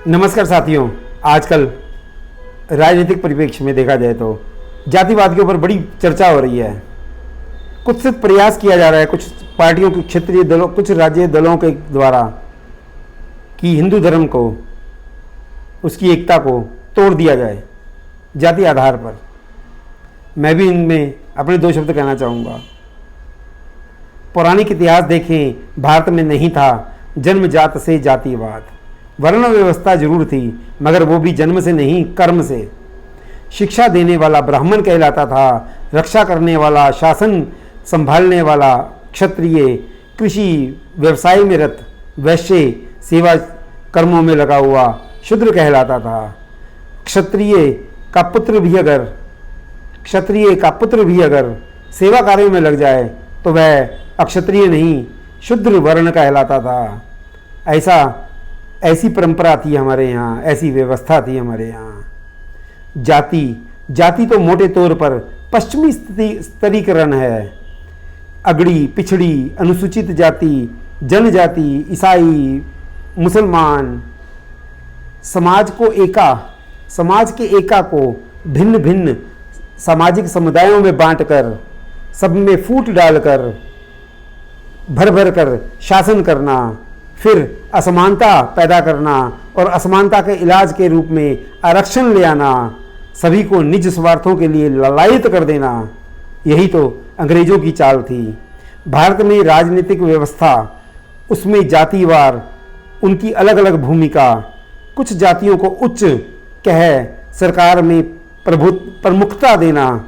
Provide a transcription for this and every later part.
नमस्कार साथियों। आजकल राजनीतिक परिप्रेक्ष्य में देखा जाए तो जातिवाद के ऊपर बड़ी चर्चा हो रही है। कुछ प्रयास किया जा रहा है कुछ पार्टियों के क्षेत्रीय दलों, कुछ राज्य दलों के द्वारा कि हिंदू धर्म को, उसकी एकता को तोड़ दिया जाए जाति आधार पर। मैं भी इनमें अपने दो शब्द कहना चाहूँगा। पौराणिक इतिहास देखें, भारत में नहीं था जन्मजात से जातिवाद। वर्ण व्यवस्था जरूर थी, मगर वो भी जन्म से नहीं, कर्म से। शिक्षा देने वाला ब्राह्मण कहलाता था, रक्षा करने वाला, शासन संभालने वाला क्षत्रिय, कृषि व्यवसाय में रत वैश्य, सेवा कर्मों में लगा हुआ शूद्र कहलाता था। क्षत्रिय का पुत्र भी अगर सेवा कार्यों में लग जाए तो वह अक्षत्रिय नहीं, शूद्र वर्ण कहलाता था। ऐसी परंपरा थी हमारे यहाँ, ऐसी व्यवस्था थी हमारे यहाँ। जाति तो मोटे तौर पर पश्चिमी स्तरीकरण है। अगड़ी, पिछड़ी, अनुसूचित जाति, जनजाति, ईसाई, मुसलमान, समाज के एका को भिन्न भिन्न सामाजिक समुदायों में बांटकर, सब में फूट डालकर, भर भर कर शासन करना, फिर असमानता पैदा करना और असमानता के इलाज के रूप में आरक्षण ले आना, सभी को निज स्वार्थों के लिए ललायित कर देना, यही तो अंग्रेजों की चाल थी। भारत में राजनीतिक व्यवस्था, उसमें जातिवार, उनकी अलग अलग भूमिका, कुछ जातियों को उच्च कह सरकार में प्रमुखता देना,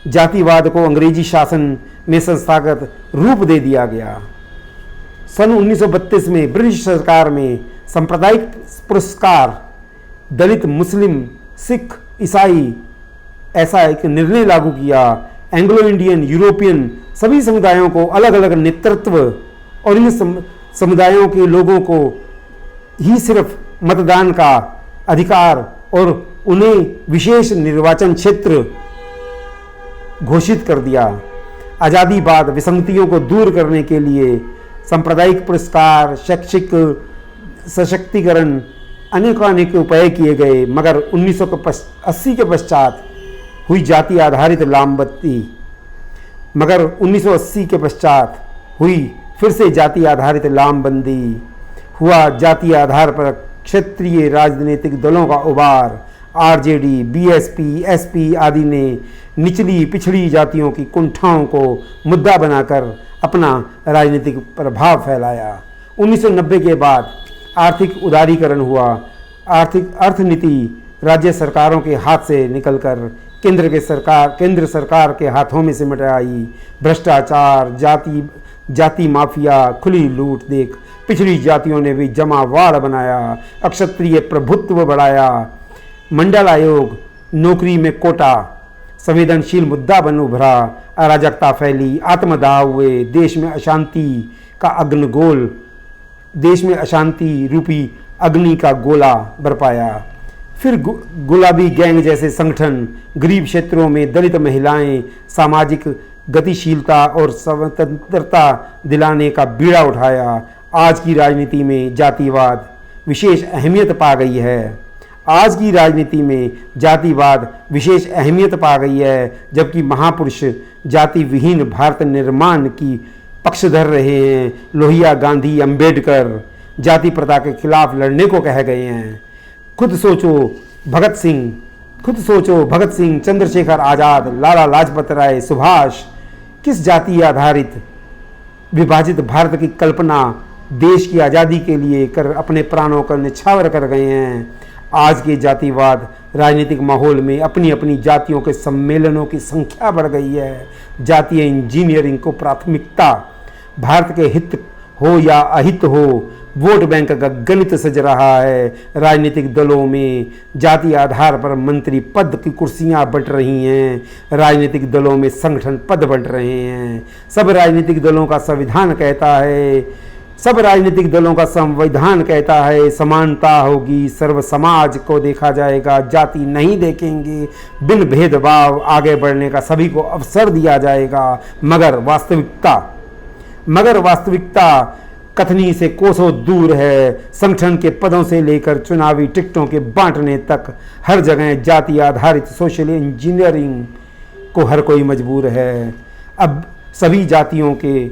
जातिवाद को अंग्रेजी शासन में संस्थागत रूप दे दिया गया। सन 1932 में ब्रिटिश सरकार में सांप्रदायिक पुरस्कार, दलित, मुस्लिम, सिख, ईसाई, ऐसा एक निर्णय लागू किया। एंग्लो इंडियन, यूरोपियन सभी समुदायों को अलग अलग नेतृत्व और इन समुदायों के लोगों को ही सिर्फ मतदान का अधिकार और उन्हें विशेष निर्वाचन क्षेत्र घोषित कर दिया। आज़ादी बाद विसंगतियों को दूर करने के लिए सांप्रदायिक पुरस्कार, शैक्षिक सशक्तिकरण, अनेक उपाय किए गए, मगर 1980 के पश्चात हुई जाति आधारित फिर से जाति आधारित लामबंदी हुआ। जाति आधार पर क्षेत्रीय राजनीतिक दलों का उभार, आरजेडी, बीएसपी, एसपी आदि ने निचली पिछड़ी जातियों की कुंठाओं को मुद्दा बनाकर अपना राजनीतिक प्रभाव फैलाया। 1990 के बाद आर्थिक उदारीकरण हुआ। अर्थनीति राज्य सरकारों के हाथ से निकलकर केंद्र सरकार के हाथों में सिमट आई। भ्रष्टाचार, जाति माफिया, खुली लूट देख पिछड़ी जातियों ने भी जमावाड़ बनाया, अक्षत्रिय प्रभुत्व बढ़ाया। मंडल आयोग, नौकरी में कोटा संवेदनशील मुद्दा बन उभरा। अराजकता फैली, आत्मदाह हुए, देश में अशांति रूपी अग्नि का गोला बरपाया। फिर गुलाबी गैंग जैसे संगठन गरीब क्षेत्रों में दलित महिलाएं सामाजिक गतिशीलता और स्वतंत्रता दिलाने का बीड़ा उठाया। आज की राजनीति में जातिवाद विशेष अहमियत पा गई है, जबकि महापुरुष जाति विहीन भारत निर्माण की पक्ष धर रहे हैं। लोहिया, गांधी, अंबेडकर जाति प्रथा के खिलाफ लड़ने को कह गए हैं। खुद सोचो भगत सिंह, चंद्रशेखर आजाद, लाला लाजपत राय, सुभाष किस जाति आधारित विभाजित भारत की कल्पना देश की आज़ादी के लिए कर अपने प्राणों का न्यौछावर कर गए हैं। आज के जातिवाद राजनीतिक माहौल में अपनी अपनी जातियों के सम्मेलनों की संख्या बढ़ गई है। जातीय इंजीनियरिंग को प्राथमिकता, भारत के हित हो या अहित हो, वोट बैंक का गणित सज रहा है। राजनीतिक दलों में जाति आधार पर मंत्री पद की कुर्सियां बंट रही हैं, राजनीतिक दलों में संगठन पद बंट रहे हैं। सब राजनीतिक दलों का संविधान कहता है समानता होगी, सर्व समाज को देखा जाएगा, जाति नहीं देखेंगे, बिन भेदभाव आगे बढ़ने का सभी को अवसर दिया जाएगा। मगर वास्तविकता कथनी से कोसों दूर है। संगठन के पदों से लेकर चुनावी टिकटों के बांटने तक हर जगह जाति आधारित सोशल इंजीनियरिंग को हर कोई मजबूर है। अब सभी जातियों के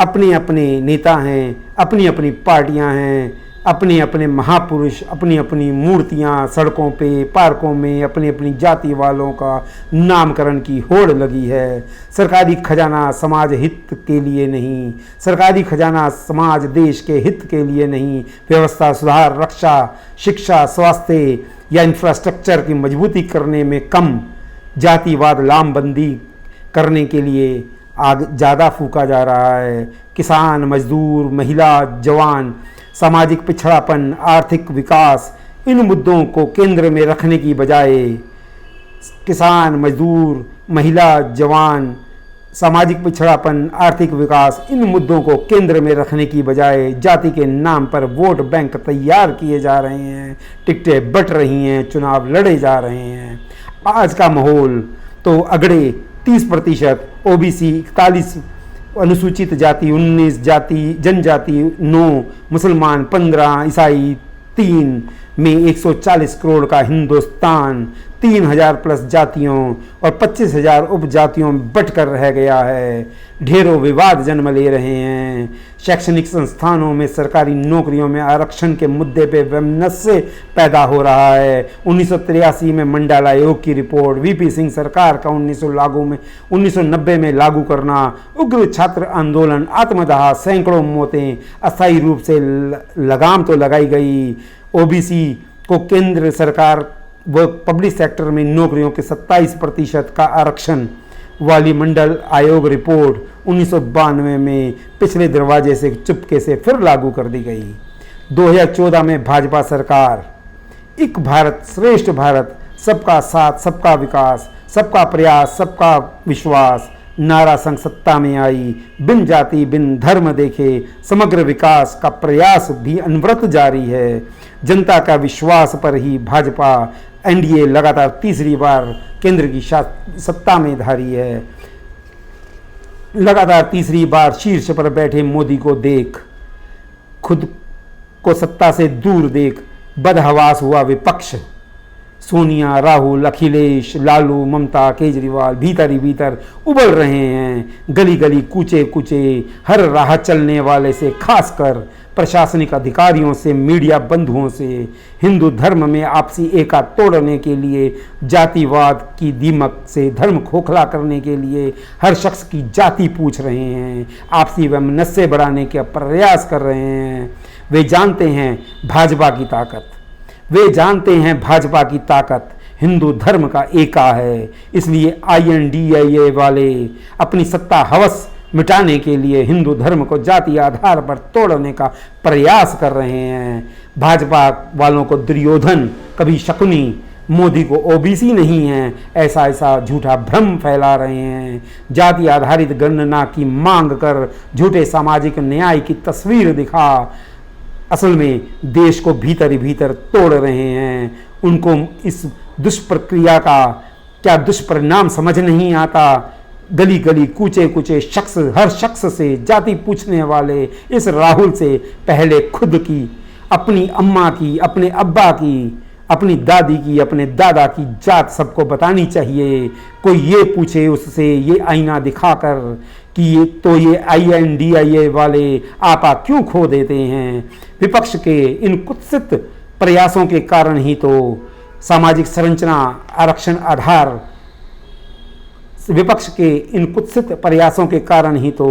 अपने अपने नेता हैं, अपनी अपनी पार्टियां हैं, अपने अपने महापुरुष, अपनी अपनी मूर्तियां सड़कों पे, पार्कों में अपनी अपनी जाति वालों का नामकरण की होड़ लगी है। सरकारी खजाना समाज हित के लिए नहीं, सरकारी खजाना समाज देश के हित के लिए नहीं, व्यवस्था सुधार, रक्षा, शिक्षा, स्वास्थ्य या इंफ्रास्ट्रक्चर की मजबूती करने में कम, जातिवाद लामबंदी करने के लिए आग ज़्यादा फूका जा रहा है। किसान, मजदूर, महिला, जवान, सामाजिक पिछड़ापन, आर्थिक विकास, इन मुद्दों को केंद्र में रखने की बजाय किसान, मजदूर, महिला, जवान, सामाजिक पिछड़ापन, आर्थिक विकास, इन मुद्दों को केंद्र में रखने की बजाय जाति के नाम पर वोट बैंक तैयार किए जा रहे हैं, टिकटें बट रही हैं, चुनाव लड़े जा रहे हैं। आज का माहौल तो अगड़े 30%, ओबीसी 41, अनुसूचित जाति 19, जाति जनजाति 9, मुसलमान 15, ईसाई 3 में 140 करोड़ का हिंदुस्तान 3000 प्लस जातियों और 25,000 उपजातियों में बंटकर रह गया है। ढेरों विवाद जन्म ले रहे हैं। शैक्षणिक संस्थानों में सरकारी नौकरियों में आरक्षण के मुद्दे पे वैमनस्य पैदा हो रहा है। 1983 में मंडल आयोग की रिपोर्ट, वीपी सिंह सरकार का 1990 में लागू करना, उग्र छात्र आंदोलन, आत्मदाह, सैकड़ों मौतें, अस्थायी रूप से लगाम तो लगाई गई। ओबीसी को केंद्र सरकार व पब्लिक सेक्टर में नौकरियों के 27% का आरक्षण वाली मंडल आयोग रिपोर्ट 1992 में पिछले दरवाजे से चुपके से फिर लागू कर दी गई। 2014 में भाजपा सरकार एक भारत श्रेष्ठ भारत, सबका साथ, सबका विकास, सबका प्रयास, सबका विश्वास नारा संग सत्ता में आई। बिन जाति बिन धर्म देखे समग्र विकास का प्रयास भी अनवरत जारी है। जनता का विश्वास पर ही भाजपा एनडीए लगातार तीसरी बार केंद्र की सत्ता में धारी है। लगातार तीसरी बार शीर्ष पर बैठे मोदी को देख, खुद को सत्ता से दूर देख बदहवास हुआ विपक्ष। सोनिया, राहुल, अखिलेश, लालू, ममता, केजरीवाल भीतर ही भीतर उबल रहे हैं। गली गली, कूचे कूचे, हर राह चलने वाले से, खासकर प्रशासनिक अधिकारियों से, मीडिया बंधुओं से हिंदू धर्म में आपसी एका तोड़ने के लिए, जातिवाद की दीमक से धर्म खोखला करने के लिए हर शख्स की जाति पूछ रहे हैं, आपसी वैमनस्य बढ़ाने का प्रयास कर रहे हैं। वे जानते हैं भाजपा की ताकत, वे जानते हैं भाजपा की ताकत हिंदू धर्म का एका है। इसलिए INDIA वाले अपनी सत्ता हवस मिटाने के लिए हिंदू धर्म को जाति आधार पर तोड़ने का प्रयास कर रहे हैं। भाजपा वालों को दुर्योधन, कभी शकुनी, मोदी को ओबीसी नहीं है, ऐसा झूठा भ्रम फैला रहे हैं। जाति आधारित गणना की मांग कर झूठे सामाजिक न्याय की तस्वीर दिखा असल में देश को भीतर ही भीतर तोड़ रहे हैं। उनको इस दुष्प्रक्रिया का क्या दुष्परिणाम समझ नहीं आता। गली गली, कूचे कूचे शख्स, हर शख्स से जाति पूछने वाले इस राहुल से पहले खुद की, अपनी अम्मा की, अपने अब्बा की, अपनी दादी की, अपने दादा की जात सबको बतानी चाहिए। कोई ये पूछे उससे, ये आईना दिखाकर कि ये INDIA वाले आपा क्यों खो देते हैं। विपक्ष के इन कुत्सित प्रयासों के कारण ही तो सामाजिक संरचना आरक्षण आधार, विपक्ष के इन कुत्सित प्रयासों के कारण ही तो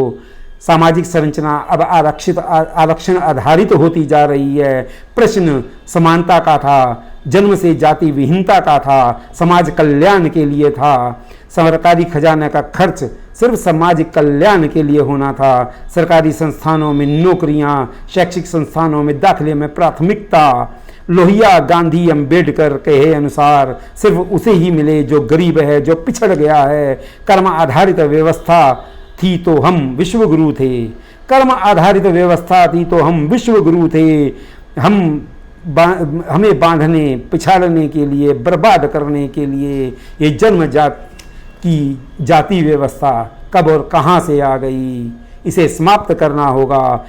सामाजिक संरचना अब आरक्षण आधारित होती जा रही है। प्रश्न समानता का था, जन्म से जाति विहीनता का था, समाज कल्याण के लिए था। सरकारी खजाने का खर्च सिर्फ सामाजिक कल्याण के लिए होना था। सरकारी संस्थानों में नौकरियां, शैक्षिक संस्थानों में दाखिले में प्राथमिकता लोहिया गांधी अंबेडकर कहे अनुसार सिर्फ उसे ही मिले जो गरीब है, जो पिछड़ गया है। कर्म आधारित व्यवस्था थी तो हम विश्वगुरु थे, कर्म आधारित व्यवस्था थी तो हम विश्वगुरु थे। हमें बांधने, पिछाड़ने के लिए, बर्बाद करने के लिए ये जन्मजात की जाति व्यवस्था कब और कहाँ से आ गई, इसे समाप्त करना होगा।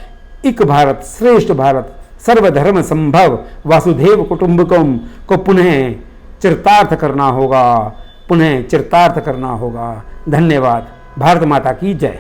एक भारत श्रेष्ठ भारत सर्वधर्म संभव वासुदेव कुटुंबकम को पुनः चरितार्थ करना होगा, पुनः चरितार्थ करना होगा। धन्यवाद। भारत माता की जय।